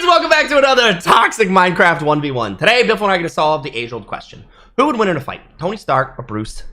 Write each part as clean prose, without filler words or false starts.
dudes, welcome back to another toxic Minecraft 1v1. Today, Biff and I are going to solve the age-old question. Who would win in a fight, Tony Stark or Bruce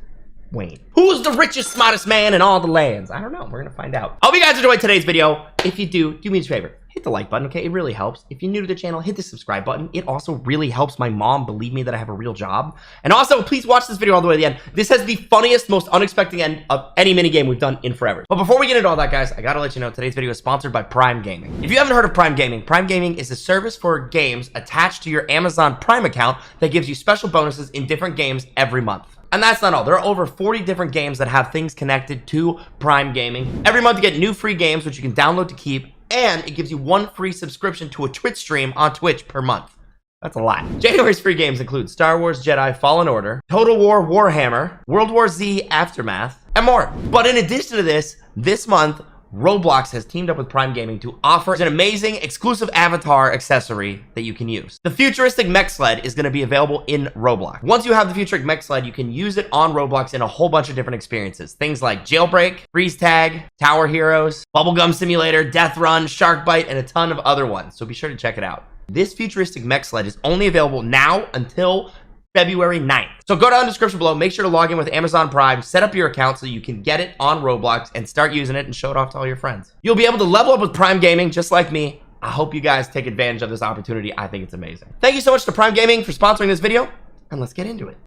Wayne? Who's the richest, smartest man in all the lands? I don't know. We're going to find out. I hope you guys enjoyed today's video. If you do me a favor. Hit the like button, okay? It really helps. If you're new to the channel, hit the subscribe button. It also really helps my mom believe me that I have a real job. And also, please watch this video all the way to the end. This has the funniest, most unexpected end of any minigame we've done in forever. But before we get into all that, guys, I gotta let you know today's video is sponsored by Prime Gaming. If you haven't heard of Prime Gaming is a service for games attached to your Amazon Prime account that gives you special bonuses in different games every month. And that's not all. There are over 40 different games that have things connected to Prime Gaming. Every month you get new free games, which you can download to keep, and it gives you one free subscription to a Twitch stream on Twitch per month. That's a lot. January's free games include Star Wars Jedi Fallen Order, Total War Warhammer, World War Z Aftermath, and more. But in addition to this month, Roblox has teamed up with Prime Gaming to offer an amazing exclusive avatar accessory that you can use. The futuristic mech sled is going to be available in Roblox. Once you have the futuristic mech sled, you can use it on Roblox in a whole bunch of different experiences. Things like Jailbreak, Freeze Tag, Tower Heroes, Bubblegum Simulator, Death Run, Shark Bite, and a ton of other ones. So be sure to check it out. This futuristic mech sled is only available now until February 9th. So go down in the description below, make sure to log in with Amazon Prime, set up your account so you can get it on Roblox and start using it and show it off to all your friends. You'll be able to level up with Prime Gaming just like me. I hope you guys take advantage of this opportunity. I think it's amazing. Thank you so much to Prime Gaming for sponsoring this video, and let's get into it.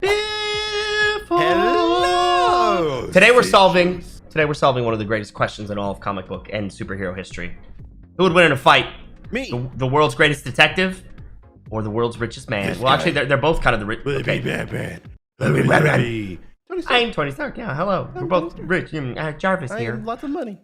Hello! Today we're solving one of the greatest questions in all of comic book and superhero history. Who would win in a fight? Me. The world's greatest detective? Or the world's richest man? Well, actually, they're both kind of the rich. Okay. Batman. I'm Tony Stark. Yeah, hello. We're both rich. Jarvis here. Lots of money.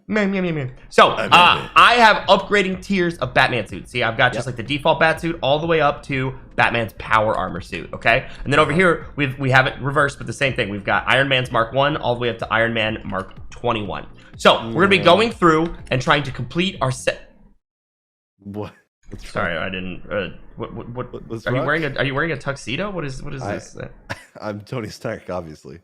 So, I have upgrading tiers of Batman suits. See, I've got just like the default bat suit all the way up to Batman's power armor suit. Okay, and then over here we have it reversed, but the same thing. We've got Iron Man's Mark 1 all the way up to Iron Man Mark 21. So we're gonna be going through and trying to complete our set. What? Sorry, I didn't. What's are you wrong? wearing a tuxedo? What is this? I'm Tony Stark, obviously.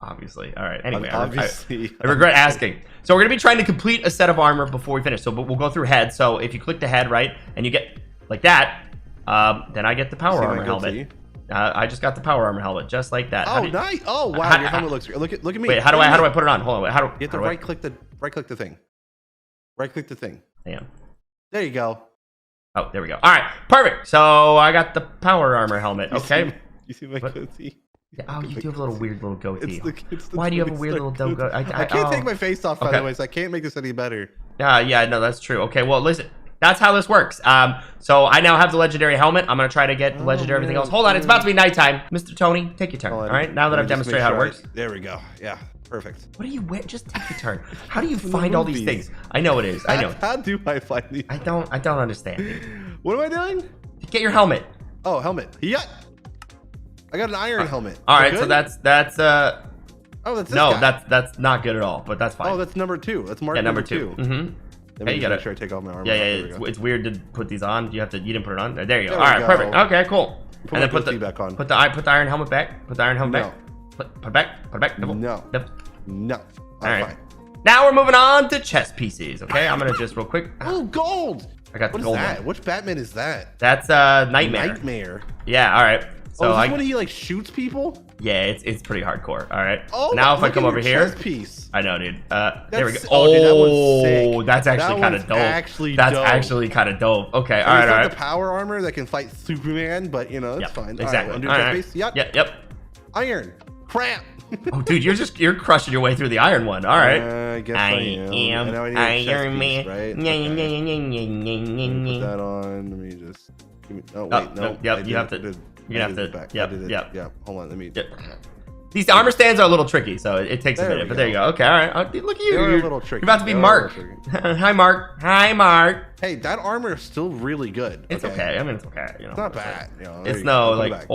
Obviously. All right. Anyway, obviously. I regret asking. So we're gonna be trying to complete a set of armor before we finish. So, but we'll go through head. So if you click the head right and you get like that, then I get the power armor helmet. I just got the power armor helmet, just like that. Oh, nice! Oh, wow! Your helmet looks great. Look at me. Wait, how do I put it on? Hold on. Wait, you have to right click the thing. Right click the thing. Damn. There you go. Oh, there we go. All right, perfect. So I got the power armor helmet. Okay. You see my goatee? Yeah, oh, you do have a weird little goatee. It's the Why do you have a weird little goatee? I can't take my face off, by the way, so I can't make this any better. Yeah, no, that's true. Okay, well, listen. That's how this works. So I now have the legendary helmet. I'm going to try to get the legendary everything else. Hold on, it's about to be nighttime. Mr. Tony, take your turn. All right, now that I've demonstrated how it works. There we go. Yeah, perfect. What do you wear? Just take your turn. How do you find all these things? I know it is. I know. How do I find these? I don't understand. What am I doing? Get your helmet. Oh, helmet. Yeah. I got an iron helmet. All right, so that's oh, that's this guy. that's not good at all, but that's fine. Oh, that's number 2. That's mark number 2. Mm-hmm. Let me make sure I take off my armor. Yeah. It's weird to put these on. You didn't put it on. There you go. All right, perfect. Okay, cool. And then put the back on. Put the iron helmet back. Put the iron helmet back. Put it back. Put it back. No. All right. Fine. Now we're moving on to chest pieces. Okay, I'm gonna just real quick. Oh, gold. I got the gold. What is that? Which Batman is that? That's Nightmare. Nightmare. Yeah. All right. So is this when he like shoots people? Yeah, it's pretty hardcore. All right. Oh, now if I come over here, chest piece. I know, dude. There we go. Oh, dude, that's actually kind of dope. That's actually kind of dope. Okay. All right. The power armor that can fight Superman, but you know it's fine. Exactly. All right. Yep. Iron. Crap. Oh, dude, you're crushing your way through the iron one. All right. I guess I am Iron Man. Right? Put that on. Let me just. Oh wait, no. Yep. You have to. You're gonna have to. Yep. Hold on. Let me. These armor stands are a little tricky, so it takes a minute. But there you go. Okay. All right. Look at you. You're a little tricky. You're about to be Mark. Hi, Mark. Hi, Mark. Hey, that armor is still really good. It's okay. I mean, it's okay. You know, it's not bad. You know, it's no like.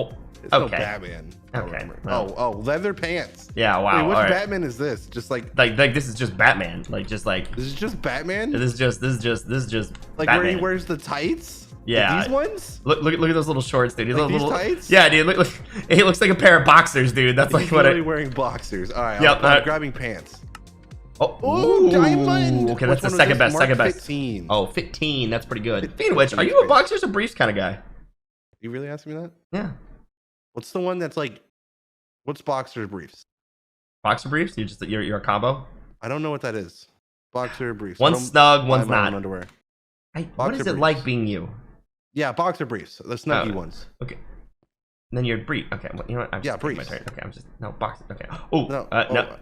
It's no Batman. Okay. Oh, leather pants. Yeah. Wow. Wait, which Batman is this? Just like this is just Batman. This is just Batman. This is just like Batman. where he wears the tights. Yeah. Like these ones. Look at those little shorts, dude. Like these tights. Yeah, dude. Look, he looks like a pair of boxers, dude. That's like what. He's wearing boxers. All right. Yep. I'm grabbing pants. Oh, Ooh, diamond. Okay, Which that's the one was second this? best. Mark Second best. 15. Oh, 15. That's pretty good. 15 Speaking of which, are you a boxers or briefs kind of guy? You really asking me that? Yeah. What's the one that's like? What's boxer briefs? Boxer briefs? You're a combo. I don't know what that is. Boxer briefs. One's snug, one's buy my own not. underwear. What is it briefs. like being you? Yeah, boxer briefs. The snuggy ones. Okay. And then you're brief. Okay. Well, you know what? I'm just briefs. my turn. Okay. I'm just boxer. Okay. Oh No, no.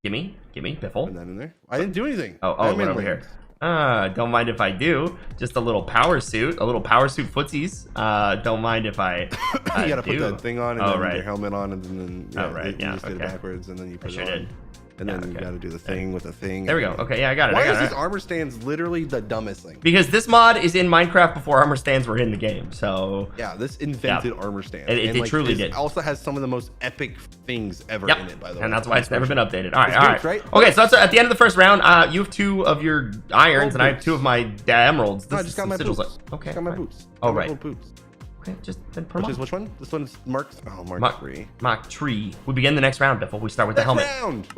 Gimme, Biffle. Put that in there. I didn't do anything. Oh, it went over here. Don't mind if I do. Just a little power suit, footsies. Don't mind if I. You gotta put that thing on and then your helmet on and then you just did it backwards and then you put it on. And then you gotta do the thing with the thing. There we go. Okay, yeah, I got it. Why is these armor stands literally the dumbest thing? Because this mod is in Minecraft before armor stands were in the game. So yeah, this invented armor stands. It truly did. It also has some of the most epic things ever in it, by the way. And that's why it's never been updated. All right. Right? Okay, so that's at the end of the first round. You have 2 of your irons, and I have 2 of my emeralds. I just got my boots. Okay. Got my boots. Oh, right. Boots. Okay, just then promote. Which one? This one's marked. Oh, Mark 3. Mark 3. We begin the next round, Biffle. We start with the helmet. Round.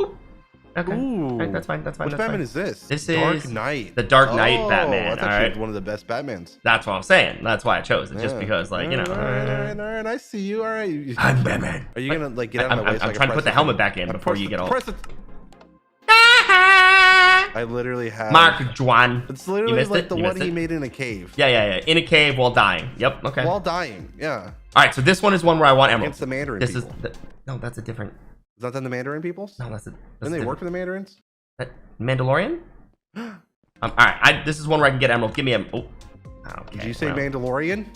Okay. Ooh. All right, that's fine. Which Batman is this? This Dark is Knight. The Dark Knight Batman. That's actually one of the best Batmans. That's what I'm saying. That's why I chose it, just because, like, you know. All right. I see you. All right. I'm Batman. Are you gonna like get out of my way? I'm trying to put the helmet back in before you get all. Press it. I literally have Mark Juan. It's literally like the one he made in a cave. Yeah. In a cave while dying. Yep. Okay. While dying. Yeah. All right. So this one is one where I want emeralds. Against the Mandarin people. No, that's a different. Is that the Mandarin people? No, that's Didn't they work for the Mandarins? Mandalorian? All right. This is one where I can get emeralds. Give me Okay, Did you say Mandalorian?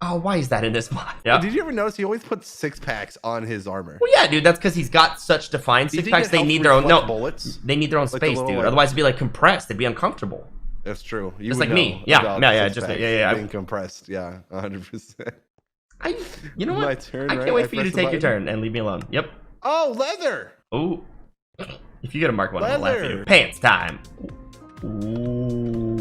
Oh, why is that in this mod? Yeah. Did you ever notice he always puts 6 packs on his armor? Well, yeah, dude. That's because he's got such defined 6 packs. They need their own bullets. They need their own space, dude. Otherwise, it'd be like compressed. It'd be uncomfortable. That's true. You just like me. Yeah. Being compressed. Yeah, 100%. You know what? My turn, I can't wait for you to take your turn and leave me alone. Yep. Oh, leather. Oh. If you get a Mark 1, I'll laugh at you. Pants time. Ooh.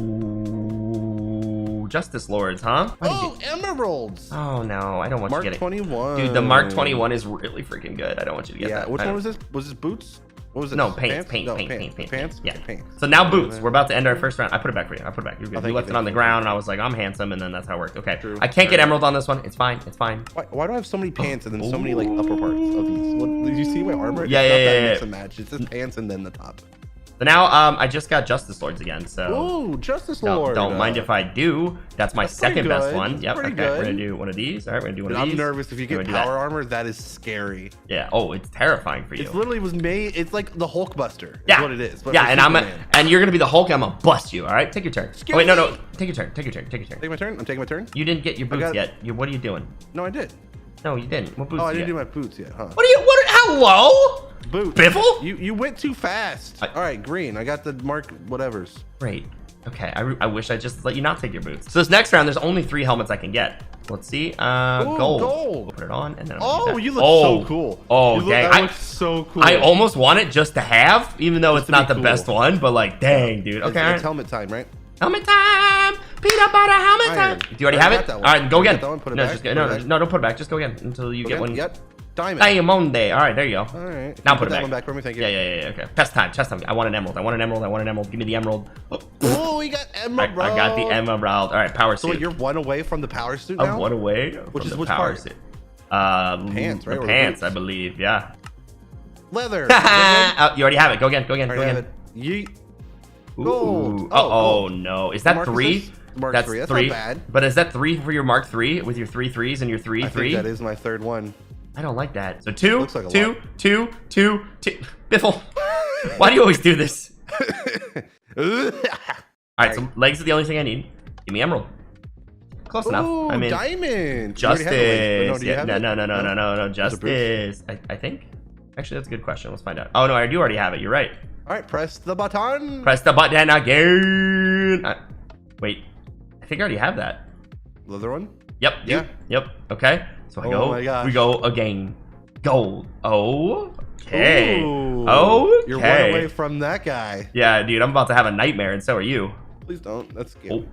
Justice Lords, huh? Oh, emeralds. Oh, no. I don't want you to get it. Mark 21. Dude, the Mark 21 is really freaking good. I don't want you to get that. Yeah, which one was this? Was this boots? What was it? No, pants. Pants? Yeah. Pants. So now boots. We're about to end our first round. I put it back for you. You're good. You left it on the ground, and I was like, I'm handsome, and then that's how it worked. Okay. True. I can't get emerald on this one. It's fine. Why do I have so many pants and then so many like upper parts of these? Did you see my armor? Yeah. Mix and match. It's just pants and then the top. So now I just got Justice Lords again. So ooh, Justice Lord. Don't mind if I do. That's my second best one. Yep. Okay. Good. We're gonna do one of these. All right. We're gonna do one of these. I'm nervous if you get power armor. That is scary. Yeah. Oh, it's terrifying for you. It literally was made. It's like the Hulkbuster. Yeah. Is what it is. Yeah. And you're gonna be the Hulk. I'm gonna bust you. All right. Take your turn. Oh, wait. No. Take your turn. Take my turn. I'm taking my turn. You didn't get your boots yet. What are you doing? No, I did. No, you didn't. What boots? Oh, I didn't do my boots yet, huh? Hello? Boots. Biffle? You went too fast. All right, green. I got the Mark whatevers. Great. Okay, I wish I just let you not take your boots. So this next round, there's only 3 helmets I can get. Let's see. Gold. We'll put it on, and then you look so cool. Oh, dang. That looks so cool. I almost want it just to have, even though it's not the best one, but like, dang, dude. Okay. It's helmet time, right? Helmet time! Peanut butter helmet time! Do you already have it? All right, go again. No, don't put it back. Just go again until you get one. Yep. Diamond. Diamond. All right, there you go. All right. Now put it that one back for me, thank you. Yeah. Okay. Chest time. I want an emerald. Give me the emerald. Oh, we got emerald. I got the emerald. All right, power suit. So you're 1 away from the power suit now? I'm 1 away. Which power part? Suit. Pants, right? Pants, I believe. Yeah. Leather. Oh, you already have it. Go again. Yeet. Gold. Oh no. Is that 3? That's 3. That's not bad. But is that 3 for your Mark 3 with your 3 3s and your 3 3? I think that is my 3rd one. I don't like that. So 2, looks like 2. Biffle. Why do you always do this? All right, so legs are the only thing I need. Give me emerald. Close enough. I mean, diamond. Justice. No. Justice. I think. Actually, that's a good question. Let's find out. Oh no, I do already have it. You're right. All right, press the button. Press the button again. Wait, I think I already have that. Leather one. Yep. Yeah. Yep. Okay. So my gosh. We go again. Gold. Okay. Ooh, okay. You're 1 away from that guy. Yeah, dude. I'm about to have a nightmare, and so are you. Please don't. That's scary.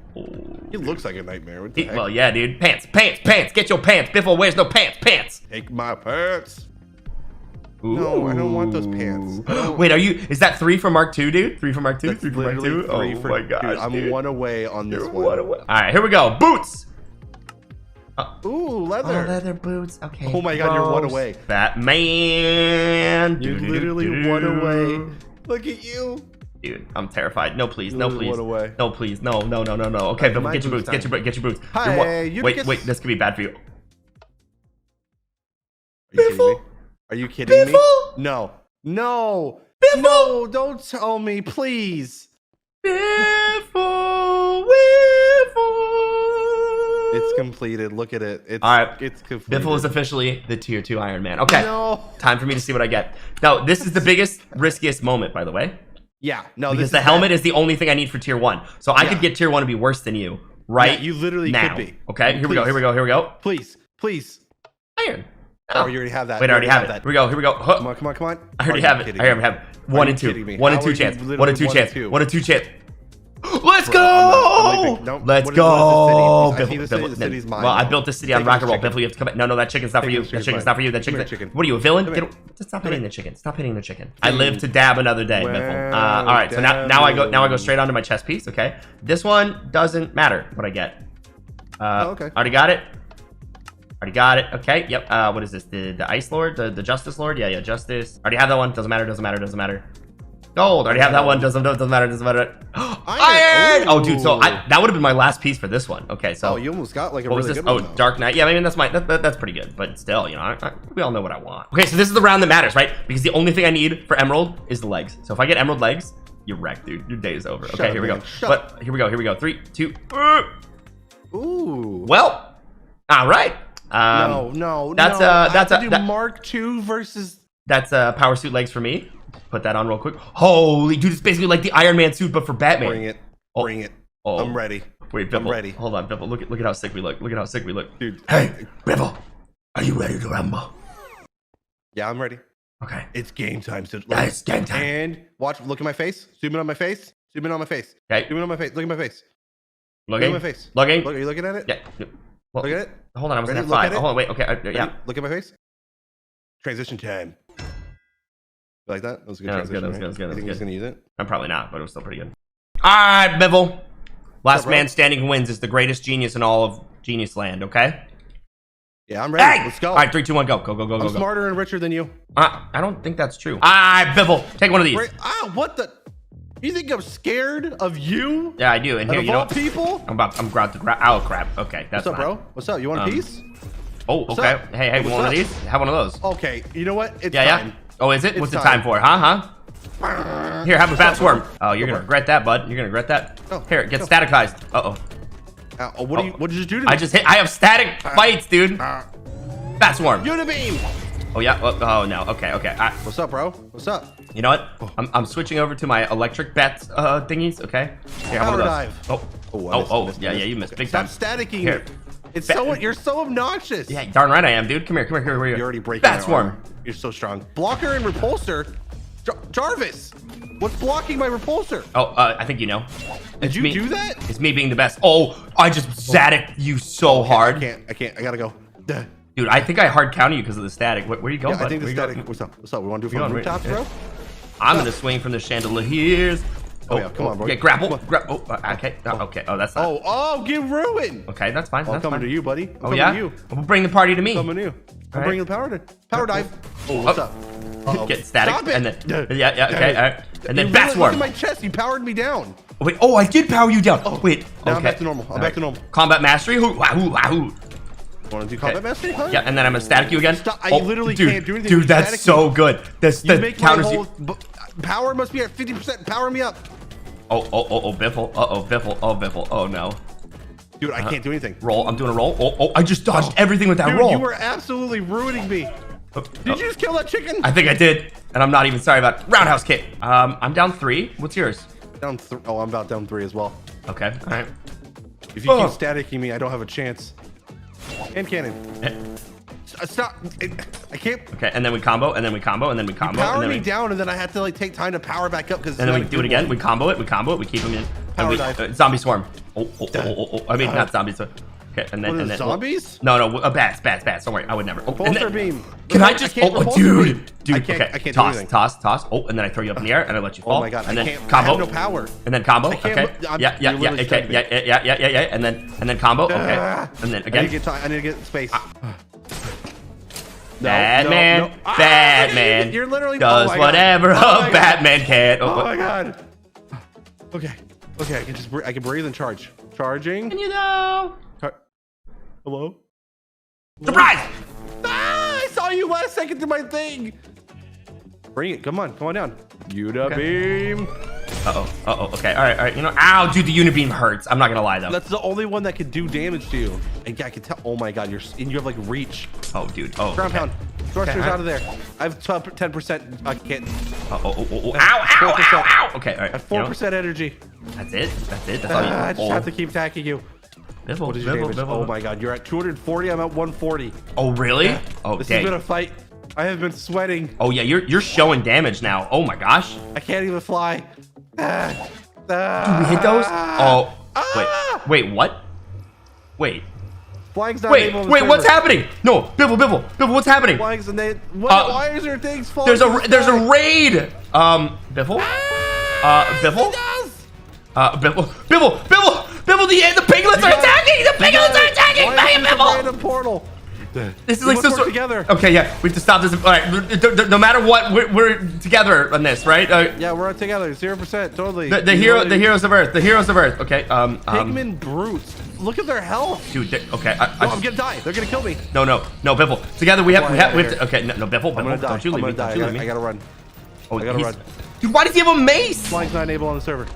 He looks like a nightmare. What the heck? Well, yeah, dude. Pants. Get your pants. Biffle wears no pants. Take my pants. Ooh. No, I don't want those pants. Wait, is that 3 for Mark 2, dude? 3 for Mark 2? That's 3 for Mark 2? literally Oh for, my god. dude, I'm 1 away on this one. 1 away. All right, here we go. Boots. Ooh, leather. Oh, leather boots. Okay. Oh my god, you're 1 away. Batman. You're literally 1 away. Look at you. Dude, I'm terrified. No, please. No, please. 1 away. No, please. No. Okay, Bill, get your boots. Get your boots. Hi, Wait. This could be bad for you. Are you kidding me? Biffle? No. No. Biffle? No, don't tell me, please. Biffle. It's completed. Look at it. It's, all right. It's completed. Biffle is officially the tier 2 Iron Man. Okay. No. Time for me to see what I get. Now, this is the biggest, riskiest moment, by the way. Yeah. No, because the helmet is the only thing I need for tier 1. So I could get tier 1 to be worse than you, right? Yeah, you literally now. could be. Okay. Here we go. Please. Iron. Oh, you already have that. Wait, I already have it. Here we go. Huh. Come on. I already have it. I already have 1 and 2. 1 and 2 chance. 1 and 2 chance. 1 and 2 chance. Let's go! Let's go! Well, I built this city on rock and roll. Biffle, you have to come back. No, that chicken's not for you. That chicken's not for you. That chicken. What are you, a villain? Stop hitting the chicken. Stop hitting the chicken. I live to dab another day, Biffle. All right, so now I go straight onto my chest piece. Okay, this one doesn't matter what I get. Okay. Already got it. Okay. Yep. What is this? The Ice Lord, the Justice Lord. Yeah. Justice. Already have that one. Doesn't matter. Gold. Already have that one. Doesn't matter. Iron. Oh, dude. So that would have been my last piece for this one. Okay. So. Oh, you almost got like a what really was this? good one. Oh, Dark Knight. Yeah, I mean that's pretty good, but still, you know, we all know what I want. Okay, so this is the round that matters, right? Because the only thing I need for Emerald is the legs. So if I get Emerald legs, you're wrecked, dude. Your day is over. Okay, here we go. But here we go. 3, 2. Ooh. Well. All right. No. That's Mark 2 versus. That's power suit legs for me. Put that on real quick. Holy dude, it's basically like the Iron Man suit, but for Batman. Bring it. Oh. I'm ready. Wait, Biffle. I'm ready. Hold on, Biffle. Look at how sick we look. Dude. Hey, Biffle. Are you ready to rumble? Yeah, I'm ready. Okay. It's game time. Yeah, it's game time. And watch. Look at my face. Zoom in on my face. Okay. Zoom in on my face. Look at my face. Looking. Look at my face. Looking. Are you looking at it? Yeah. Well, look at it. Hold on, I was Ready? at Look 5. at it. Hold on, wait. Okay. Yeah. Look at my face. Transition time. You like that? That was a good transition. That was good. You think he's gonna use it? I'm probably not, but it was still pretty good. All right, Biffle. Last man standing who wins is the greatest genius in all of Genius Land. Okay. Yeah, I'm ready. Let's go. All right, 3, 2, 1, go. I'm smarter and richer than you. I don't think that's true. All right, Biffle, take one of these. What the? You think I'm scared of you? Yeah, I do. And here, you know, all people. I'm about to grab. Oh crap. Okay, that's what's up, bro? What's up? You want a piece? Oh, okay. Hey, you want one of these? Have one of those. Okay. You know what? It's time. Oh, is it? What's the time for? Huh? Here, have a bat swarm. Oh, you're gonna regret that, bud. You're gonna regret that. Here, get staticized. What did you do to me? I just hit. I have static fights, dude. Bat swarm. Unibeam. Oh yeah. Oh no. Okay. What's up, bro? What's up? You know what? I'm switching over to my electric bats thingies. Okay. Here, have one of those. Oh. Yeah. You missed big time. Stop staticking. Here. It's you're so obnoxious. Yeah, darn right I am, dude. Come here. You're already breaking. Bat swarm. You're so strong. Blocker and repulsor. Jarvis, what's blocking my repulsor? Oh, I think you know. Did you do that? It's me being the best. Oh, I just static you so hard. I can't. I gotta go. Dude, I think I hard counter you because of the static. Where you going, I think the static. What's up? We want to do from the rooftops, bro? I'm gonna swing from the chandeliers. Oh yeah, come on, bro. Yeah, grapple. Okay. Okay. Oh, that's not. Oh, get ruined. Okay, that's fine. I'm coming to you, buddy. Oh yeah. We'll bring the party to me. Coming to you. I'm bringing the power dive. Oh, what's up? Get static. Stop it. And then yeah. Okay. All right. And then bat swarm. Look at my chest. You powered me down. Wait. Oh, I did power you down. Wait. Now I'm back to normal. I'm back to normal. Combat mastery. Wahoo. Want to do combat mastery? Huh? Yeah, and then I'm gonna static you again. Stop. I literally can't do anything. Dude, that's so good. The counters you. Power must be at 50%. Power me up. Oh, Biffle. Biffle. Oh no. Dude, I can't do anything. Roll. I'm doing a roll. Oh, I just dodged everything with that roll. You were absolutely ruining me. Did you just kill that chicken? I think I did, and I'm not even sorry about it. Roundhouse kick. I'm down 3. What's yours? Down 3. Oh, I'm about down 3 as well. Okay. All right. If you keep staticking me, I don't have a chance. And cannon. Stop. I can't. Okay, and then we combo, and then we combo. You power me down, and then I have to like take time to power back up because. And then we do it again. We combo it. We keep him in. Power dive. Zombie swarm. Oh. I mean, not zombie swarm. Okay, and then zombies? No, bats. Don't worry, I would never. Oh, Pulsar beam. Can I just? Dude. I can't Toss. Oh, and then I throw you up in the air and I let you fall. Oh my god! And then I have no power. And then combo. Okay. Yeah. Okay. Yeah. And then combo. Okay. And then again. I need to get space. Batman. You're literally does whatever a Batman can. Oh my god. Okay. I can breathe and charge. Charging. Can you though? Hello? Surprise! I saw you last second through my thing. Bring it. Come on down. Beam. Okay. All right. You know, ow, dude, the unibeam hurts. I'm not gonna lie though. That's the only one that can do damage to you. And I can tell. Oh my god, you have like reach. Oh, dude. Oh. Ground pound. Thrusters out of there. I have 10%. I can't. Ow. Okay. All right. At 4% energy. That's it. That's all you. I just have to keep attacking you. What is your damage? Oh my god, you're at 240. I'm at 140. Oh really? Yeah. Oh, this has been a fight. I have been sweating. Oh yeah, you're showing damage now. Oh my gosh. I can't even fly. Dude, we hit those? Oh. Wait. What? Wait. Flying's not wait, what's happening? No, Bibble, what's happening? Flying's why is there things falling? There's a raid. Biffle? Biffle, the piglets are attacking! The piglets are attacking! Biffle! Random portal. This is like so together. Okay, yeah, we have to stop this. All right, no matter what, we're together on this, right? Yeah, we're together. 0%, totally. The heroes of Earth. Okay. Pigman brutes. Look at their health, dude. Okay. I'm gonna die. They're gonna kill me. No, Biffle. Together we have to. Okay, no, Biffle. I'm gonna die. Don't you leave me. I gotta run. Oh, I gotta run. Dude, why does he have a mace? Flying's not enabled on the server.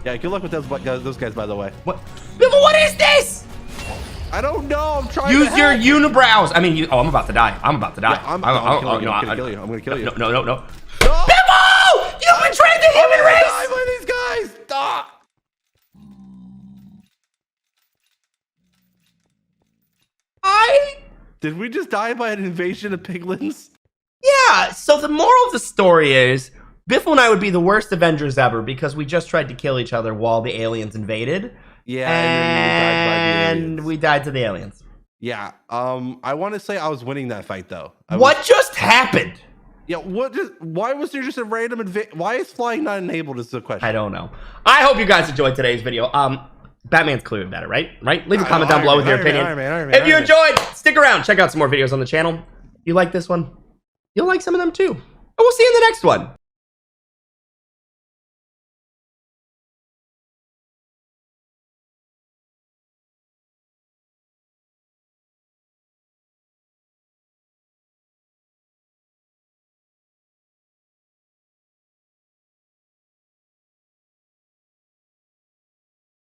Yeah, good luck with those guys, by the way. What? Biffle, what is this? I don't know. I'm trying. Use your unibrows. I mean, I'm about to die. I'm Yeah, I'm gonna kill you. No. Biffle! You betrayed the human race! Die by these guys! Stop! Did we just die by an invasion of piglins? Yeah, so the moral of the story is Biffle and I would be the worst Avengers ever because we just tried to kill each other while the aliens invaded. Yeah, and we died to the aliens. Yeah, I want to say I was winning that fight though. What just happened? Yeah, why was there just a random why is flying not enabled is the question. I don't know. I hope you guys enjoyed today's video. Batman's clearly better, right? Leave a comment down below with your opinion. If you enjoyed, stick around. Check out some more videos on the channel. You like this one? You'll like some of them too. And we'll see you in the next one.